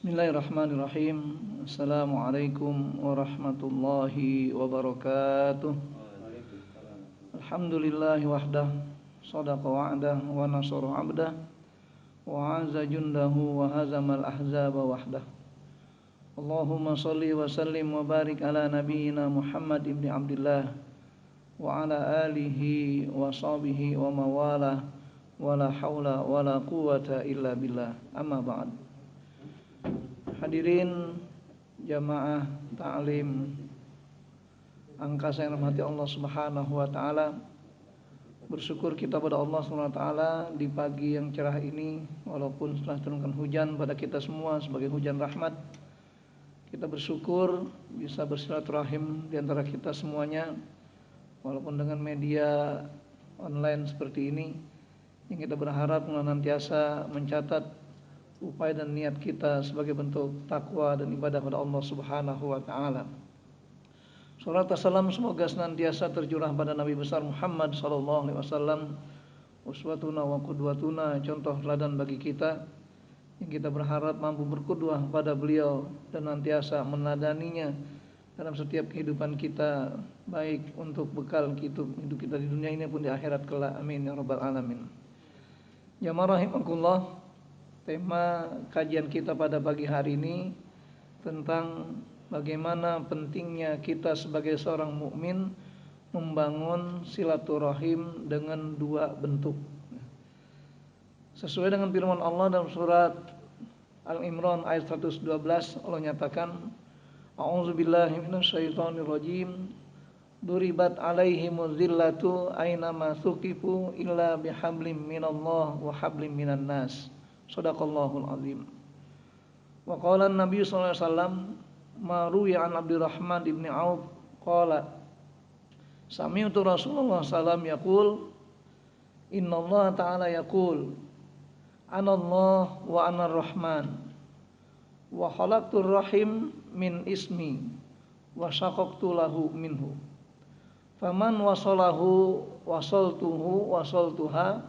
Bismillahirrahmanirrahim. Assalamualaikum warahmatullahi wabarakatuh. Alhamdulillahi wahdah, sadaqa wa'dah wa nasara 'abdah wa 'azza jundahu wa hazamal ahzaba wahdah. Allahumma salli wa sallim wa barik ala nabiyyina Muhammad ibn Abdullah wa ala alihi wa sahbihi wa mawalah wa la haula wa la quwata illa billah. Amma ba'd. Hadirin jamaah ta'lim angkasa yang rahmati Allah Subhanahu wa taala. Bersyukur kita pada Allah Subhanahu wa taala di pagi yang cerah ini, walaupun setelah turunkan hujan pada kita semua sebagai hujan rahmat. Kita bersyukur bisa bersilaturahim di antara kita semuanya, walaupun dengan media online seperti ini, yang kita berharap senantiasa mencatat upaya dan niat kita sebagai bentuk takwa dan ibadah pada Allah Subhanahu wa taala. Salat dan salam semoga senantiasa tercurah pada Nabi besar Muhammad sallallahu alaihi wasallam, uswatuna wa qudwatuna, contoh teladan bagi kita, yang kita berharap mampu berqudwah pada beliau dan senantiasa meneladaninya dalam setiap kehidupan kita, baik untuk bekal hidup kita di dunia ini pun di akhirat kelak. Amin ya rabbal alamin. Jamaah rahimakumullah. Tema kajian kita pada pagi hari ini tentang bagaimana pentingnya kita sebagai seorang mukmin membangun silaturahim dengan dua bentuk. Sesuai dengan firman Allah dalam surat Al-Imran ayat 112, Allah nyatakan, A'udzubillahi minasyaitonirrajim. Duribat alaihimuz zillatu ainama suqifu illa bihablim minallah wa hablim minan nas. Shadaqallahul azim. Wa qala an-nabiy sallallahu alaihi wasallam ma ruwiya an Abdurrahman ibn Auf qala sami'tu Rasulullah sallallahu alaihi wasallam yaqul innallaha ta'ala yaqul anallah wa anar rahman wa khalaqtur rahim min ismi wa syaqaqtu lahu minhu faman wasalahu wasaltuhu wasaltuha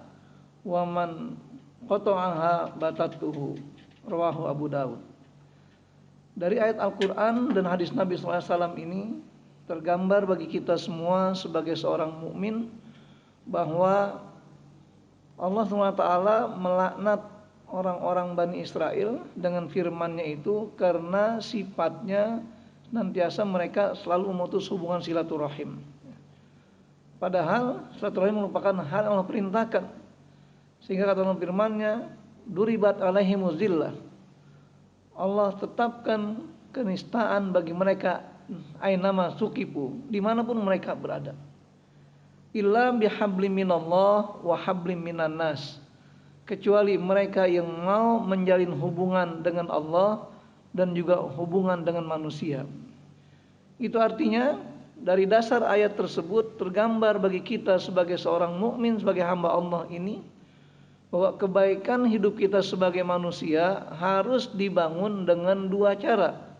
wa man qata'aha batatuhu. Rawahu Abu Daud. Dari ayat Al-Quran dan hadis Nabi SAW ini tergambar bagi kita semua sebagai seorang mukmin bahwa Allah SWT melaknat orang-orang Bani Israel dengan firman-Nya itu karena sifatnya senantiasa mereka selalu memutus hubungan silaturahim. Padahal silaturahim merupakan hal yang Allah perintahkan. Sehingga kata Allah firman-Nya, duribat alaihimuz zillah. Allah tetapkan kenistaan bagi mereka ainama suqifu, dimanapun mereka berada. Illa bihablim minallah wa hablim minan nas. Kecuali mereka yang mau menjalin hubungan dengan Allah dan juga hubungan dengan manusia. Itu artinya dari dasar ayat tersebut tergambar bagi kita sebagai seorang mukmin, sebagai hamba Allah ini, bahwa kebaikan hidup kita sebagai manusia harus dibangun dengan dua cara.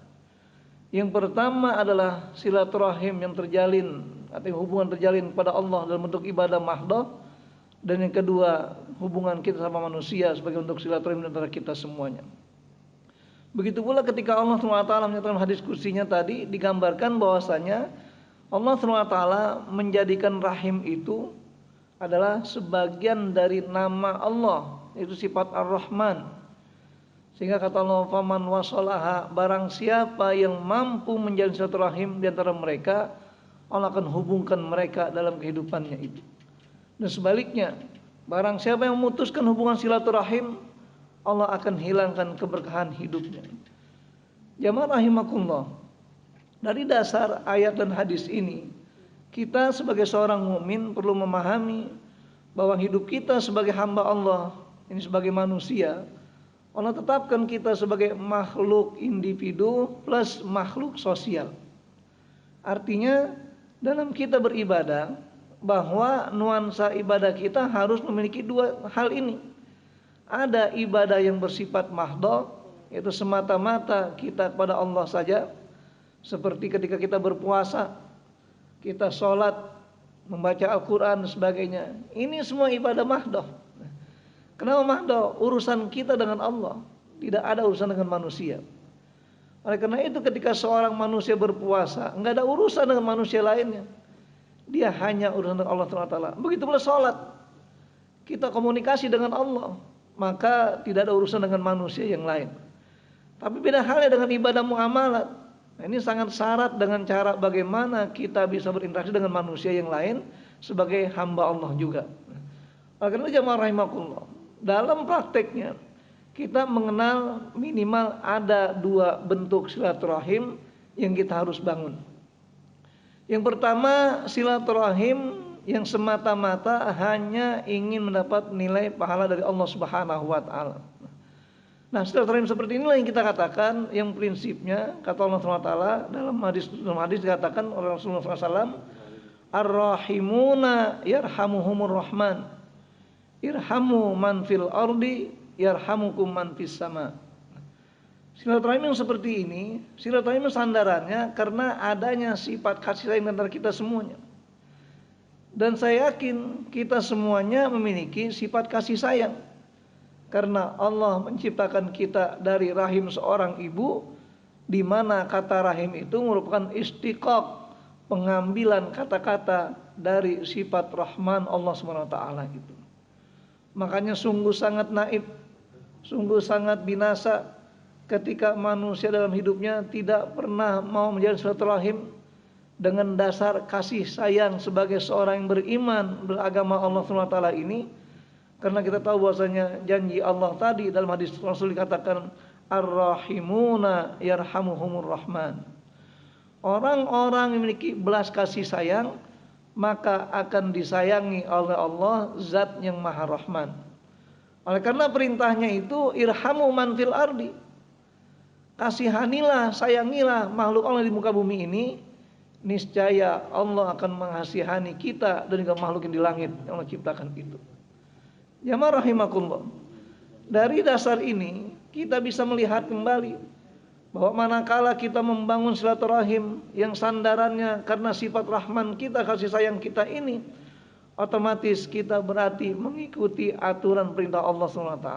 Yang pertama adalah silaturahim yang terjalin, artinya hubungan terjalin kepada Allah dalam bentuk ibadah mahdoh. Dan yang kedua, hubungan kita sama manusia sebagai bentuk silaturahim antara kita semuanya. Begitu pula ketika Allah SWT menyatakan hadis kursinya tadi, digambarkan bahwasanya Allah SWT menjadikan rahim itu adalah sebagian dari nama Allah, itu sifat Ar-Rahman. Sehingga kata Allah, faman wasalaha, barang siapa yang mampu menjalin silaturahim di antara mereka, Allah akan hubungkan mereka dalam kehidupannya itu. Dan sebaliknya, barang siapa yang memutuskan hubungan silaturahim, Allah akan hilangkan keberkahan hidupnya. Jamaah rahimakumullah. Dari dasar ayat dan hadis ini, kita sebagai seorang mukmin perlu memahami bahwa hidup kita sebagai hamba Allah, ini sebagai manusia, Allah tetapkan kita sebagai makhluk individu plus makhluk sosial. Artinya dalam kita beribadah, bahwa nuansa ibadah kita harus memiliki dua hal ini. Ada ibadah yang bersifat mahdoh, yaitu semata-mata kita kepada Allah saja, seperti ketika kita berpuasa, kita sholat, membaca Al-Quran dan sebagainya. Ini semua ibadah mahdoh. Kenapa mahdoh? Urusan kita dengan Allah. tidak ada urusan dengan manusia. Oleh karena itu ketika seorang manusia berpuasa, enggak ada urusan dengan manusia lainnya. Dia hanya urusan dengan Allah SWT. Begitu pula sholat. Kita komunikasi dengan Allah, maka tidak ada urusan dengan manusia yang lain. Tapi beda halnya dengan ibadah muamalat. Nah, ini sangat syarat dengan cara bagaimana kita bisa berinteraksi dengan manusia yang lain sebagai hamba Allah juga. Oleh karena itu jamaah rahimakumullah, dalam prakteknya kita mengenal minimal ada 2 bentuk silaturahim yang kita harus bangun. Yang pertama, silaturahim yang semata-mata hanya ingin mendapat nilai pahala dari Allah Subhanahu wa taala. Nah, silaturahim seperti inilah yang kita katakan yang prinsipnya kata Allah SWT dalam hadis dikatakan oleh Rasulullah SAW, ar-rahimuna yarhamuhumur rahman, irhamu man fil ardi yarhamukum man fis sama. Silaturahim yang seperti ini, silaturahim sandarannya karena adanya sifat kasih sayang antara kita semuanya. Dan saya yakin kita semuanya memiliki sifat kasih sayang. Karena Allah menciptakan kita dari rahim seorang ibu, di mana kata rahim itu merupakan istiqaq, pengambilan kata-kata dari sifat Rahman Allah SWT itu. Makanya sungguh sangat naib, sungguh sangat binasa ketika manusia dalam hidupnya tidak pernah mau menjalin silaturahim dengan dasar kasih sayang sebagai seorang yang beriman beragama Allah SWT ini. Karena kita tahu bahwasanya janji Allah tadi dalam hadis Rasul dikatakan ar-rahimuna yarhamuhumur rahman. Orang-orang yang memiliki belas kasih sayang maka akan disayangi oleh Allah, zat yang maha rahman. Oleh karena perintahnya itu irhamu man fil ardi, kasihanilah, sayangilah makhluk Allah di muka bumi ini, niscaya Allah akan mengasihani kita dan juga makhluk yang di langit yang Allah ciptakan itu. Jamaah rahimakumullah, dari dasar ini kita bisa melihat kembali bahwa manakala kita membangun silaturahim yang sandarannya karena sifat rahman kita, kasih sayang kita ini, otomatis kita berarti mengikuti aturan perintah Allah SWT.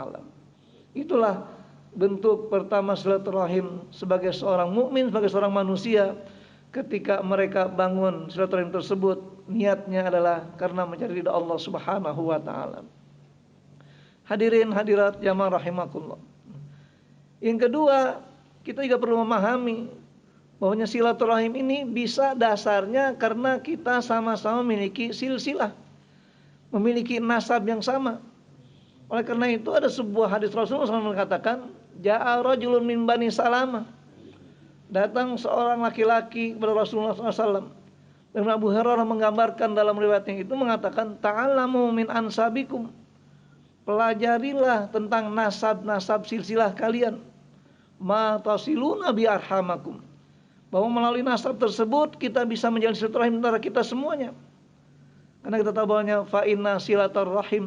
Itulah bentuk pertama silaturahim sebagai seorang mukmin, sebagai seorang manusia. Ketika mereka bangun silaturahim tersebut, niatnya adalah karena mencari ridha Allah Subhanahu wa taala. Hadirin hadirat jamaah rahimakumullah. Yang kedua, kita juga perlu memahami bahwa silaturahim ini bisa dasarnya karena kita sama-sama memiliki silsilah, memiliki nasab yang sama. Oleh karena itu ada sebuah hadis Rasulullah SAW mengatakan, ja'a rajulun min bani Salamah, datang seorang laki-laki kepada Rasulullah SAW. Dan Abu Hurairah menggambarkan dalam riwayatnya itu mengatakan, ta'allamu min ansabikum, pelajarilah tentang nasab-nasab silsilah kalian, ma tasiluna bi arhamakum, bahwa melalui nasab tersebut kita bisa menjalin silaturahim antara kita semuanya. Karena kita tahu bahwa fa inna silaturahim,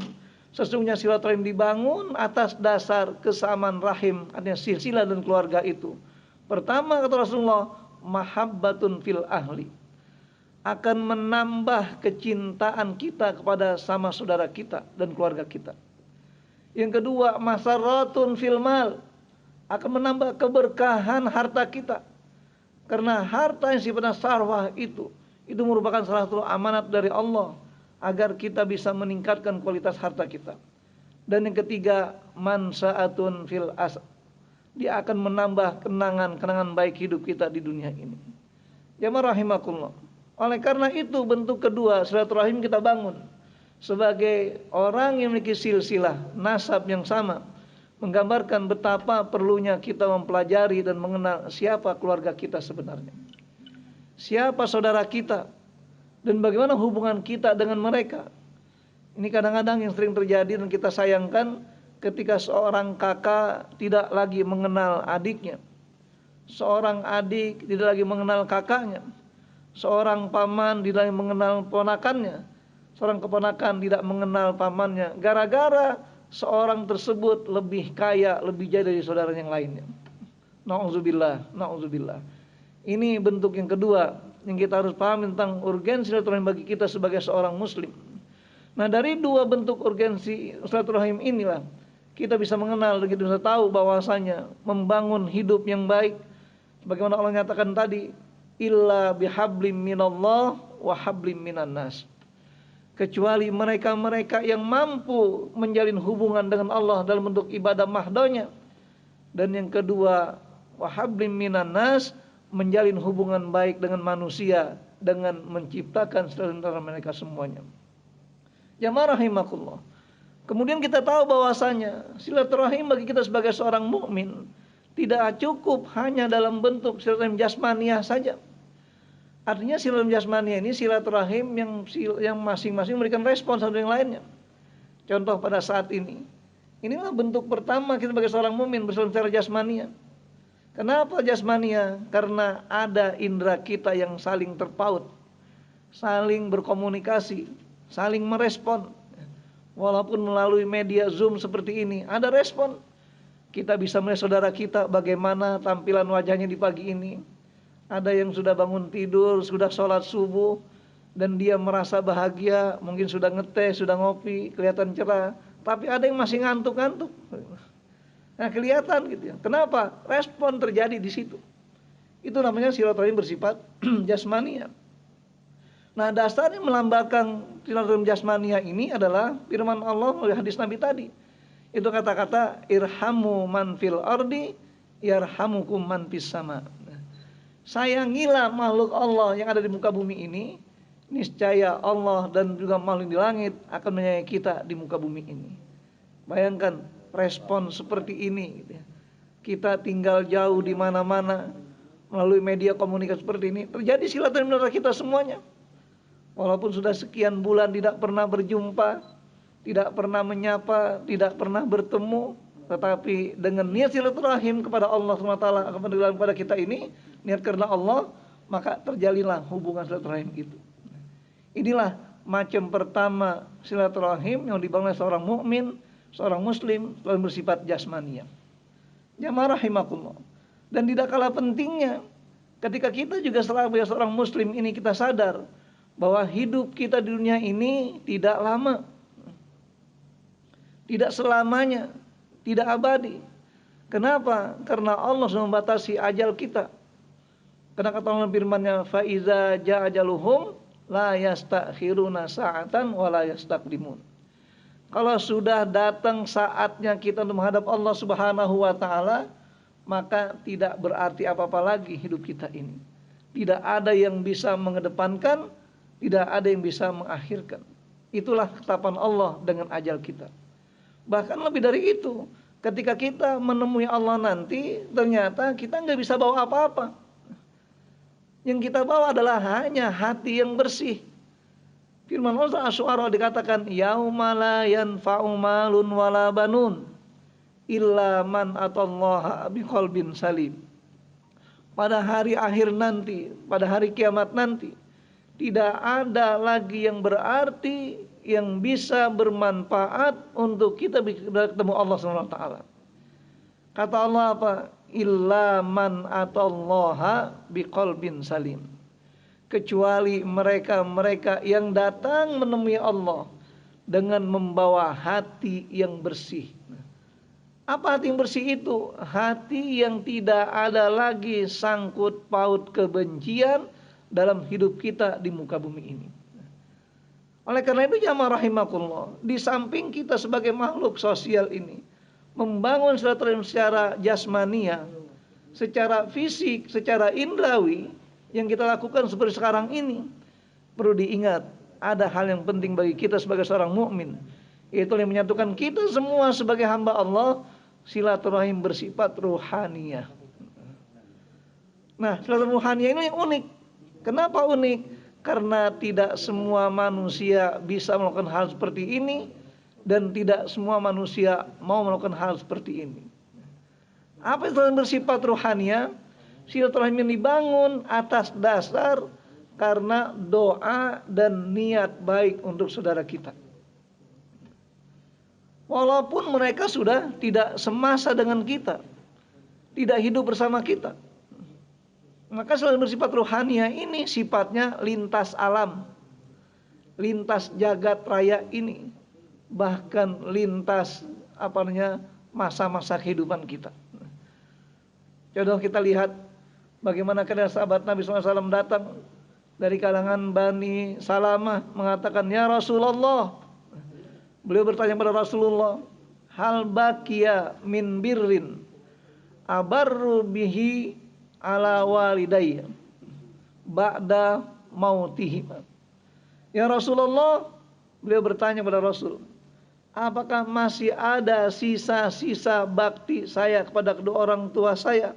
sesungguhnya silaturahim dibangun atas dasar kesamaan rahim, artinya silsilah dan keluarga itu. Pertama kata Rasulullah, mahabbatun fil ahli, akan menambah kecintaan kita kepada sama saudara kita dan keluarga kita. Yang kedua, masaratun fil mal, akan menambah keberkahan harta kita. Karena harta yang sifatnya sarwah itu merupakan salah satu amanat dari Allah agar kita bisa meningkatkan kualitas harta kita. Dan yang ketiga, mansaatun fil as, dia akan menambah kenangan baik hidup kita di dunia ini. Jamaah rahimakumullah. Oleh karena itu bentuk kedua silaturahim kita bangun sebagai orang yang memiliki silsilah nasab yang sama, menggambarkan betapa perlunya kita mempelajari dan mengenal siapa keluarga kita sebenarnya, siapa saudara kita, dan bagaimana hubungan kita dengan mereka. Ini kadang-kadang yang sering terjadi dan kita sayangkan ketika seorang kakak tidak lagi mengenal adiknya, seorang adik tidak lagi mengenal kakaknya, seorang paman tidak lagi mengenal ponakannya, seorang keponakan tidak mengenal pamannya, gara-gara seorang tersebut lebih kaya, lebih jaya dari saudara yang lainnya. Na'udzubillah, na'udzubillah. Ini bentuk yang kedua yang kita harus paham tentang urgensi silaturahim bagi kita sebagai seorang muslim. Nah, dari dua bentuk urgensi silaturahim inilah kita bisa mengenal dan kita bisa tahu bahwasanya membangun hidup yang baik, bagaimana Allah nyatakan tadi, illa bihablim minallah wa hablim minan nas. Kecuali mereka-mereka yang mampu menjalin hubungan dengan Allah dalam bentuk ibadah mahdonya. Dan yang kedua, wa hablim minan nas, menjalin hubungan baik dengan manusia dengan menciptakan antara mereka semuanya. Jamaah rahimakumullah. Kemudian kita tahu bahwasanya silaturahim bagi kita sebagai seorang mukmin tidak cukup hanya dalam bentuk silaturahim jasmaniah saja. Artinya silaturahim jasmaniah ini silaturahim yang masing-masing memberikan respon satu yang lainnya. Contoh pada saat ini, inilah bentuk pertama kita sebagai seorang mukmin bersilaturahim secara jasmaniah. Kenapa jasmania? Karena ada indera kita yang saling terpaut, saling berkomunikasi, saling merespon. Walaupun melalui media Zoom seperti ini, ada respon. Kita bisa melihat saudara kita bagaimana tampilan wajahnya di pagi ini. Ada yang sudah bangun tidur, sudah sholat subuh, dan dia merasa bahagia, mungkin sudah ngeteh, sudah ngopi, kelihatan cerah. Tapi ada yang masih ngantuk-ngantuk. Nah, kelihatan gitu ya. Kenapa? Respon terjadi di situ. Itu namanya silaturahim bersifat jasmania. Nah, dasarnya melambangkan silaturahim jasmania ini adalah firman Allah melalui hadis Nabi tadi. Itu kata-kata irhamu man fil ardi yarhamukum man fis sama. Sayangilah makhluk Allah yang ada di muka bumi ini, niscaya Allah dan juga makhluk di langit akan menyayangi kita di muka bumi ini. Bayangkan respon seperti ini gitu ya. Kita tinggal jauh di mana-mana, melalui media komunikasi seperti ini terjadi silaturahim antara kita semuanya. Walaupun sudah sekian bulan tidak pernah berjumpa, tidak pernah menyapa, tidak pernah bertemu, tetapi dengan niat silaturahim kepada Allah SWT kepada kita ini, niat karena Allah, maka terjalinlah hubungan silaturahim itu. Inilah macam pertama silaturahim yang dibangun oleh seorang mukmin, seorang muslim, selalu bersifat jasmania. Jamaah rahimakumullah. Dan tidak kalah pentingnya ketika kita juga sebagai seorang muslim ini kita sadar bahwa hidup kita di dunia ini tidak lama, tidak selamanya, tidak abadi. Kenapa? Karena Allah sudah membatasi ajal kita. Karena kata Allah firman-Nya, fa iza jaa ajaluhum la yastakhiruna sa'atan wa la yastaqdimun. Kalau sudah datang saatnya kita untuk menghadap Allah Subhanahu wa taala, maka tidak berarti apa-apa lagi hidup kita ini. Tidak ada yang bisa mengedepankan, tidak ada yang bisa mengakhirkan. Itulah ketetapan Allah dengan ajal kita. Bahkan lebih dari itu, ketika kita menemui Allah nanti, ternyata kita nggak bisa bawa apa-apa. Yang kita bawa adalah hanya hati yang bersih. Firman Allah Asy-Syu'ara dikatakan, yauma la yanfa'u malun wala banun illa man atallaha biqalbin salim. Pada hari akhir nanti, pada hari kiamat nanti, tidak ada lagi yang berarti yang bisa bermanfaat untuk kita bertemu Allah SWT. Kata Allah apa? Illa man atallaha biqalbin salim. Kecuali mereka-mereka yang datang menemui Allah dengan membawa hati yang bersih. Apa hati yang bersih itu? Hati yang tidak ada lagi sangkut paut kebencian dalam hidup kita di muka bumi ini. Oleh karena itu jamaah rahimakumullah, di samping kita sebagai makhluk sosial ini membangun silaturahim secara jasmania, secara fisik, secara indrawi, yang kita lakukan seperti sekarang ini, perlu diingat ada hal yang penting bagi kita sebagai seorang mukmin, yaitu yang menyatukan kita semua sebagai hamba Allah, silaturahim bersifat ruhaniyah. Nah, silaturahim ruhaniyah ini yang unik. Kenapa unik? Karena tidak semua manusia bisa melakukan hal seperti ini, dan tidak semua manusia mau melakukan hal seperti ini. Apa silaturahim bersifat ruhaniyah? Silaturahim yang dibangun atas dasar karena doa dan niat baik untuk saudara kita. Walaupun mereka sudah tidak semasa dengan kita, tidak hidup bersama kita. Maka silaturahim bersifat ruhaniyah ini sifatnya lintas alam, lintas jagat raya ini, bahkan lintas masa-masa kehidupan kita. Contoh kita lihat bagaimana ketika sahabat Nabi SAW datang dari kalangan Bani Salamah mengatakan, "Ya Rasulullah." Beliau bertanya kepada Rasulullah, "Hal baqiya min birrin abarru bihi ala walidayya ba'da mautihim." Ya Rasulullah, beliau bertanya kepada Rasul, apakah masih ada sisa-sisa bakti saya kepada kedua orang tua saya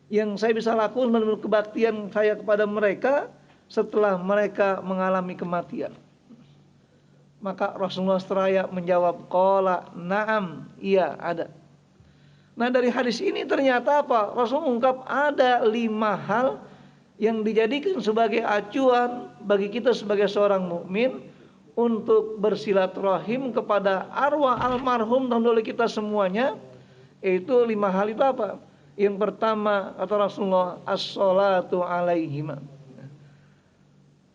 yang saya bisa lakukan menurut kebaktian saya kepada mereka setelah mereka mengalami kematian? Maka Rasulullah seraya menjawab, qala na'am, iya ada. Nah dari hadis ini ternyata apa? Rasul mengungkap ada 5 hal yang dijadikan sebagai acuan bagi kita sebagai seorang mukmin untuk bersilaturahim kepada arwah almarhum dahulu kita semuanya. Yaitu 5 hal itu apa? Yang pertama kata Rasulullah, as-salatu alaihima.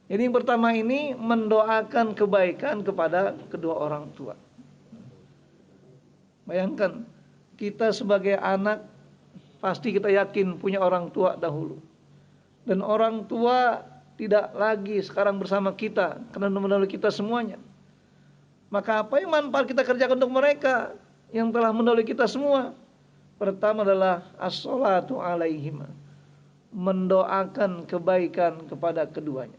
Jadi yang pertama ini mendoakan kebaikan kepada kedua orang tua. Bayangkan kita sebagai anak pasti kita yakin punya orang tua dahulu. Dan orang tua tidak lagi sekarang bersama kita karena mendahului kita semuanya. Maka apa yang manfaat kita kerjakan untuk mereka yang telah mendahului kita semua? Pertama adalah as-salatu alaihima, mendoakan kebaikan kepada keduanya.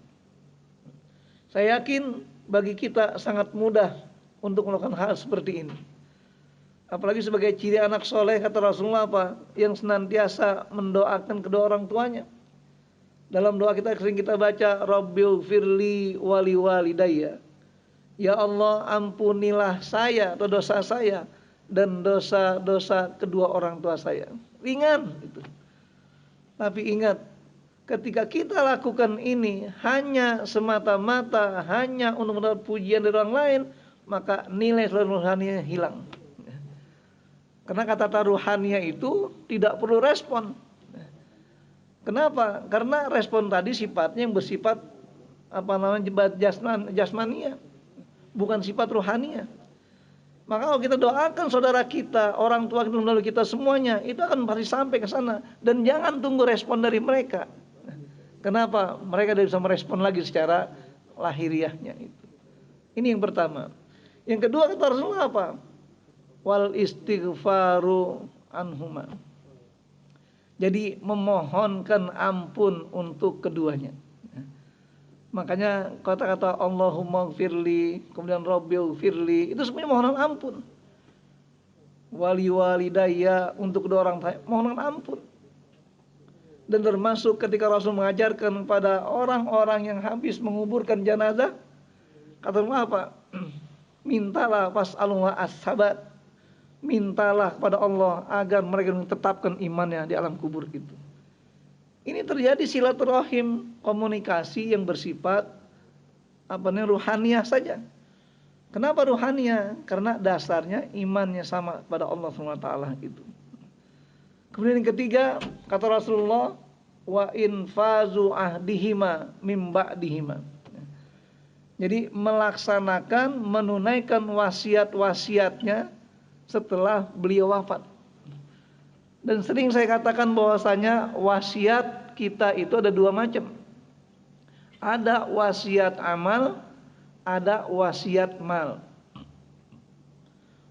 Saya yakin bagi kita sangat mudah untuk melakukan hal seperti ini. Apalagi sebagai ciri anak soleh kata Rasulullah apa? Yang senantiasa mendoakan kedua orang tuanya. Dalam doa kita sering kita baca, Rabbighfirli wali walidayya. Ya Allah, ampunilah saya atau dosa saya dan dosa-dosa kedua orang tua saya. Ringan itu. Tapi ingat, ketika kita lakukan ini hanya semata-mata hanya untuk mendapat pujian dari orang lain, maka nilai rohaninya hilang. Karena kata ruhaniah itu tidak perlu respon. Kenapa? Karena respon tadi sifatnya yang bersifat jasmania, bukan sifat ruhaniah. Maka kalau kita doakan saudara kita, orang tua kita, melalui kita semuanya, itu akan pasti sampai ke sana. Dan jangan tunggu respon dari mereka. Kenapa? Mereka tidak bisa merespon lagi secara lahiriahnya itu. Ini yang pertama. Yang kedua kata Rasulullah apa? Wal istighfaru anhuma. Jadi memohonkan ampun untuk keduanya. Makanya kata-kata Allahumma gfirli, kemudian Rabbighfirli, itu semuanya mohonan ampun. Wali walidayya, untuk kedua orang tua, mohonan ampun. Dan termasuk ketika Rasul mengajarkan kepada orang-orang yang habis menguburkan jenazah, kata apa? Mintalah fas'alullah as-sabat. Mintalah kepada Allah agar mereka menetapkan imannya di alam kubur itu. Ini terjadi silaturahim, komunikasi yang bersifat ruhaniah saja. Kenapa ruhaniah? Karena dasarnya imannya sama pada Allah SWT itu. Kemudian yang ketiga kata Rasulullah, wa infazu ahdihima mim ba'dihima. Jadi melaksanakan, menunaikan wasiat-wasiatnya setelah beliau wafat. Dan sering saya katakan bahwasanya wasiat kita itu ada 2 macam. Ada wasiat amal, ada wasiat mal.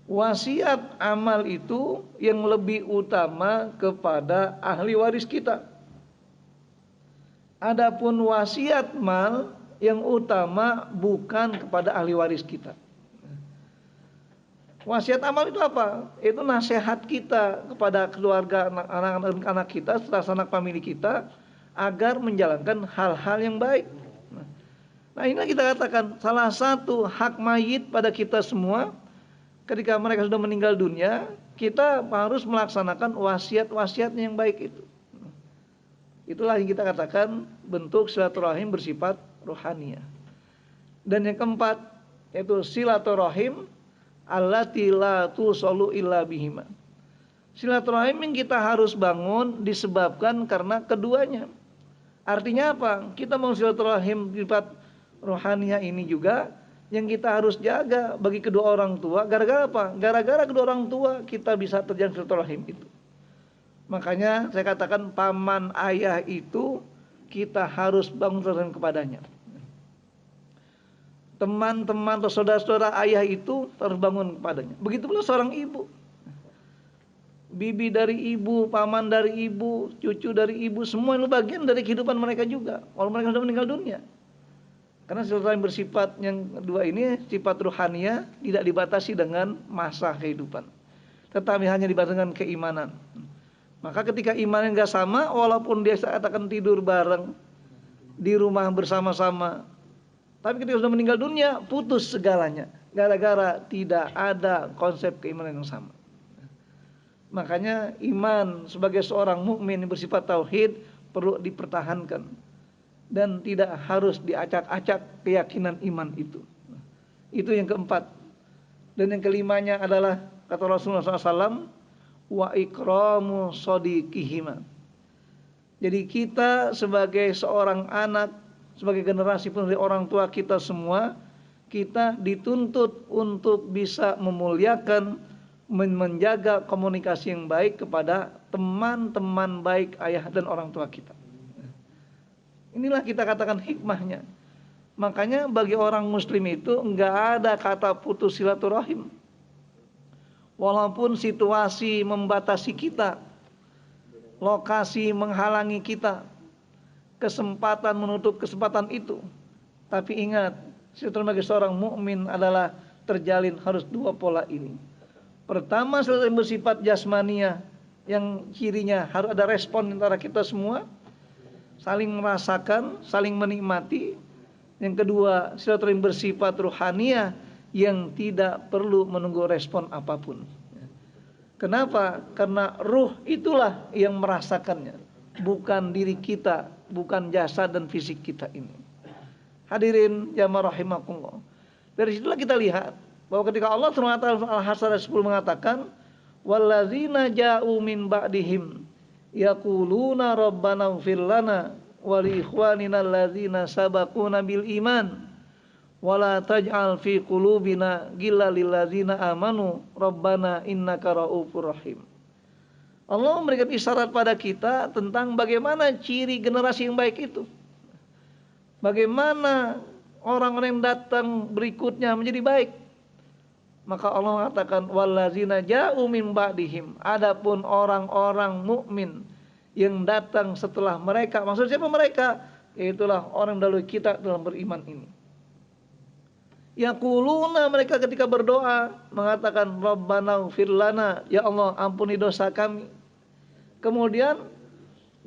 Wasiat amal itu yang lebih utama kepada ahli waris kita. Adapun wasiat mal yang utama bukan kepada ahli waris kita. Wasiat amal itu apa? Itu nasihat kita kepada keluarga, anak-anak kita, sanak famili kita agar menjalankan hal-hal yang baik. Nah, inilah kita katakan salah satu hak mayit pada kita semua. Ketika mereka sudah meninggal dunia, kita harus melaksanakan wasiat-wasiatnya yang baik itu. Itulah yang kita katakan bentuk silaturahim bersifat rohaniah. Dan yang keempat yaitu silaturahim allati la tusallu illa bihima. Silaturahim yang kita harus bangun disebabkan karena keduanya. Artinya apa? Kita mau silaturahim sifat rohaniah ini juga yang kita harus jaga bagi kedua orang tua. Gara-gara apa? Gara-gara kedua orang tua kita bisa terjalin silaturahim itu. Makanya saya katakan paman ayah itu kita harus bangun silaturahim kepadanya. Teman-teman atau saudara-saudara ayah itu harus bangun kepadanya. Begitu pula seorang ibu. Bibi dari ibu, paman dari ibu, cucu dari ibu, semua itu bagian dari kehidupan mereka juga. Kalau mereka sudah meninggal dunia. Karena silaturahim bersifat yang kedua ini, sifat ruhaniyah, tidak dibatasi dengan masa kehidupan. Tetapi hanya dibatasi dengan keimanan. Maka ketika imannya nggak sama, walaupun dia katakan tidur bareng, di rumah bersama-sama, tapi ketika sudah meninggal dunia, putus segalanya. Gara-gara tidak ada konsep keimanan yang sama. Makanya iman sebagai seorang mukmin yang bersifat tauhid perlu dipertahankan dan tidak harus diacak-acak keyakinan iman itu. Itu yang keempat. Dan yang kelimanya adalah kata Rasulullah SAW, wa ikramu shodiqihima. Jadi kita sebagai seorang anak, sebagai generasi penerus orang tua kita semua, kita dituntut untuk bisa memuliakan, menjaga komunikasi yang baik kepada teman-teman baik ayah dan orang tua kita. Inilah kita katakan hikmahnya. Makanya bagi orang muslim itu enggak ada kata putus silaturahim. Walaupun situasi membatasi kita, lokasi menghalangi kita, kesempatan menutup kesempatan itu. Tapi ingat, silaturahim bagi seorang mukmin adalah terjalin harus dua pola ini. Pertama, silaturahim bersifat jasmania yang cirinya harus ada respon antara kita semua, saling merasakan, saling menikmati. Yang kedua, silaturahim bersifat ruhaniyah yang tidak perlu menunggu respon apapun. Kenapa? Karena ruh itulah yang merasakannya, bukan diri kita, bukan jasad dan fisik kita ini. Hadirin jamaah rahimakumullah. Dari situlah kita lihat bahwa ketika Allah SWT Al-Hasyr 10 mengatakan walladzina ja'u min ba'dihim yaquluna rabbana ighfir lana wa li ikhwanina alladzina sabaquna bil iman wa la taj'al fi qulubina ghillan lil ladzina amanu rabbana innaka raufur rahim. Allah memberikan isyarat pada kita tentang bagaimana ciri generasi yang baik itu. Bagaimana orang-orang yang datang berikutnya menjadi baik. Maka Allah mengatakan wallazina ja'u min ba'dihim, adapun orang-orang mukmin yang datang setelah mereka, maksudnya siapa mereka? Yaitulah orang dahulu kita dalam beriman ini. Yaquluna, mereka ketika berdoa mengatakan rabbana ighfir lana, ya Allah ampuni dosa kami. Kemudian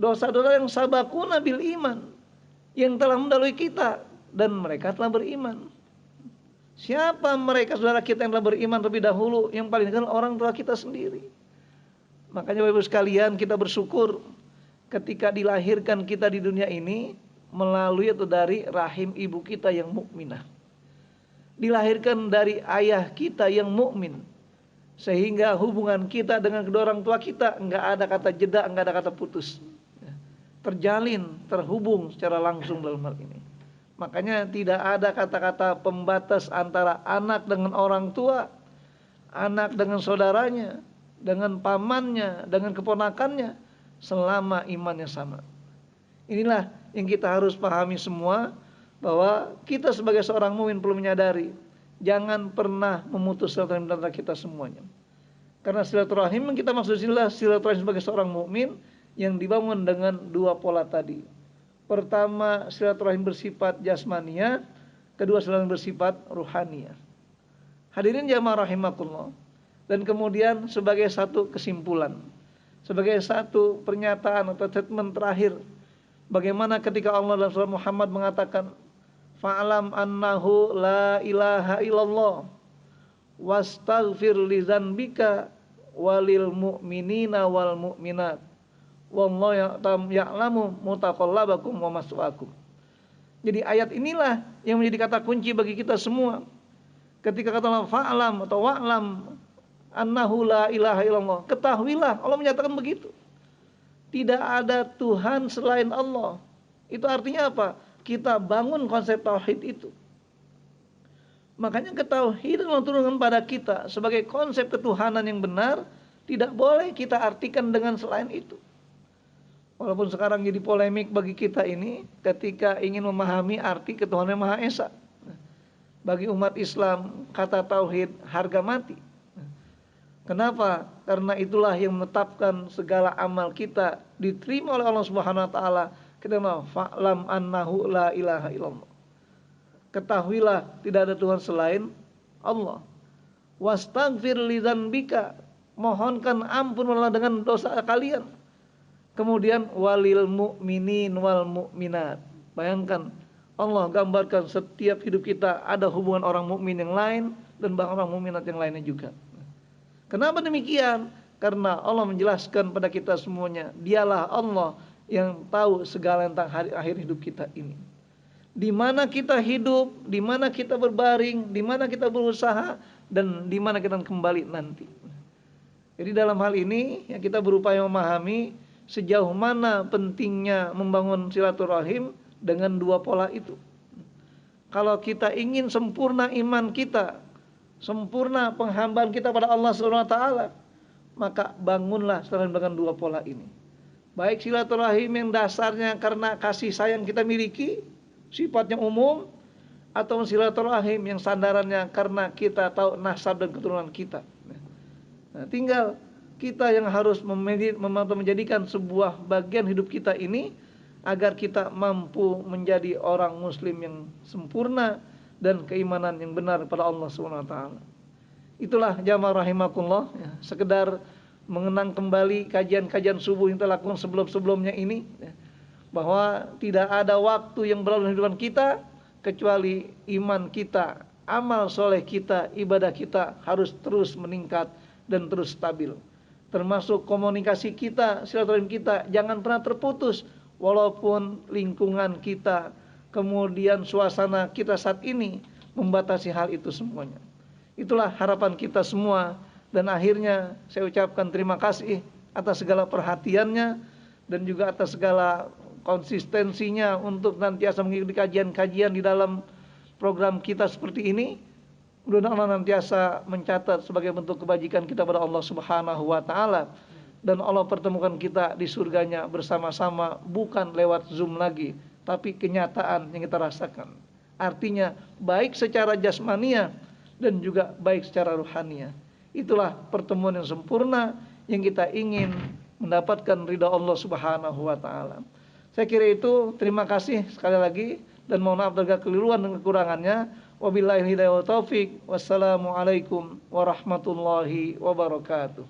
dosa-dosa yang sabaquna bil iman, yang telah mendahului kita dan mereka telah beriman. Siapa mereka saudara kita yang telah beriman terlebih dahulu? Yang paling dekat orang tua kita sendiri. Makanya Bapak Ibu sekalian, kita bersyukur ketika dilahirkan kita di dunia ini melalui atau dari rahim ibu kita yang mukminah. Dilahirkan dari ayah kita yang mukmin, sehingga hubungan kita dengan kedua orang tua kita enggak ada kata jeda, enggak ada kata putus. Terjalin, terhubung secara langsung dalam hal ini. Makanya tidak ada kata-kata pembatas antara anak dengan orang tua, anak dengan saudaranya, dengan pamannya, dengan keponakannya, selama imannya sama. Inilah yang kita harus pahami semua, bahwa kita sebagai seorang mukmin perlu menyadari, jangan pernah memutus silaturahim antara kita semuanya. Karena silaturahim yang kita maksud silaturahim sebagai seorang mukmin yang dibangun dengan dua pola tadi. Pertama, silaturahim bersifat jasmania, kedua silaturahim bersifat ruhaniyah. Hadirin jamaah rahimakumullah. Dan kemudian sebagai satu kesimpulan, sebagai satu pernyataan atau statement terakhir, bagaimana ketika Allah dalam surah Muhammad mengatakan fa'lam annahu la ilaha illallah wastaghfir li dzanbika walil mu'minina wal mu'minat wallahu ya'lamu mutaqallabakum wa maswaakum. Jadi ayat inilah yang menjadi kata kunci bagi kita semua. Ketika kata Allah fa'lam atau wa'lam annahu la ilaha illallah, ketahuilah, Allah menyatakan begitu. Tidak ada Tuhan selain Allah. Itu artinya apa? Kita bangun konsep tauhid itu. Makanya ketauhidan Allah turunkan pada kita sebagai konsep ketuhanan yang benar, tidak boleh kita artikan dengan selain itu. Walaupun sekarang jadi polemik bagi kita ini ketika ingin memahami arti ketuhanan yang Maha Esa. Bagi umat Islam, kata tauhid harga mati. Kenapa? Karena itulah yang menetapkan segala amal kita diterima oleh Allah Subhanahu wa taala. Kita tahu, fa'lam annahu la ilaha illallah. Ketahuilah tidak ada Tuhan selain Allah. Wastaghfir li dzanbika, mohonkan ampun Allah dengan dosa kalian. Kemudian walil mu'minin wal mu'minat. Bayangkan Allah gambarkan setiap hidup kita ada hubungan orang mukmin yang lain dan bahkan orang mukminat yang lainnya juga. Kenapa demikian? Karena Allah menjelaskan pada kita semuanya, dialah Allah yang tahu segala tentang hari akhir hidup kita ini. Di mana kita hidup, di mana kita berbaring, di mana kita berusaha, dan di mana kita kembali nanti. Jadi dalam hal ini ya kita berupaya memahami sejauh mana pentingnya membangun silaturahim dengan dua pola itu. Kalau kita ingin sempurna iman kita, sempurna penghambaan kita pada Allah Subhanahu wa taala, maka bangunlah dengan dua pola ini. Baik silaturahim yang dasarnya karena kasih sayang kita miliki, sifatnya umum, atau silaturahim yang sandarannya karena kita tahu nasab dan keturunan kita. Nah, tinggal kita yang harus menjadikan sebuah bagian hidup kita ini agar kita mampu menjadi orang muslim yang sempurna dan keimanan yang benar pada Allah Subhanahu wa taala. Itulah jamaah rahimakumullah, ya, sekedar mengenang kembali kajian-kajian subuh yang kita lakukan sebelum-sebelumnya ini, ya, bahwa tidak ada waktu yang berlalu dalam kehidupan kita kecuali iman kita, amal soleh kita, ibadah kita harus terus meningkat dan terus stabil. Termasuk komunikasi kita, silaturahim kita jangan pernah terputus walaupun lingkungan kita, kemudian suasana kita saat ini membatasi hal itu semuanya. Itulah harapan kita semua, dan akhirnya saya ucapkan terima kasih atas segala perhatiannya dan juga atas segala konsistensinya untuk nantiasa mengikuti kajian-kajian di dalam program kita seperti ini. Mudah-mudahan Allah nantiasa mencatat sebagai bentuk kebajikan kita pada Allah Subhanahu wa taala, dan Allah pertemukan kita di surganya bersama-sama, bukan lewat Zoom lagi, tapi kenyataan yang kita rasakan. Artinya baik secara jasmania dan juga baik secara ruhania. Itulah pertemuan yang sempurna yang kita ingin mendapatkan ridha Allah Subhanahu wa taala. Saya kira itu, terima kasih sekali lagi dan mohon maaf dari kekeliruan dan kekurangannya. Wabillahi hidayah wa taufik. Wassalamualaikum warahmatullahi wabarakatuh.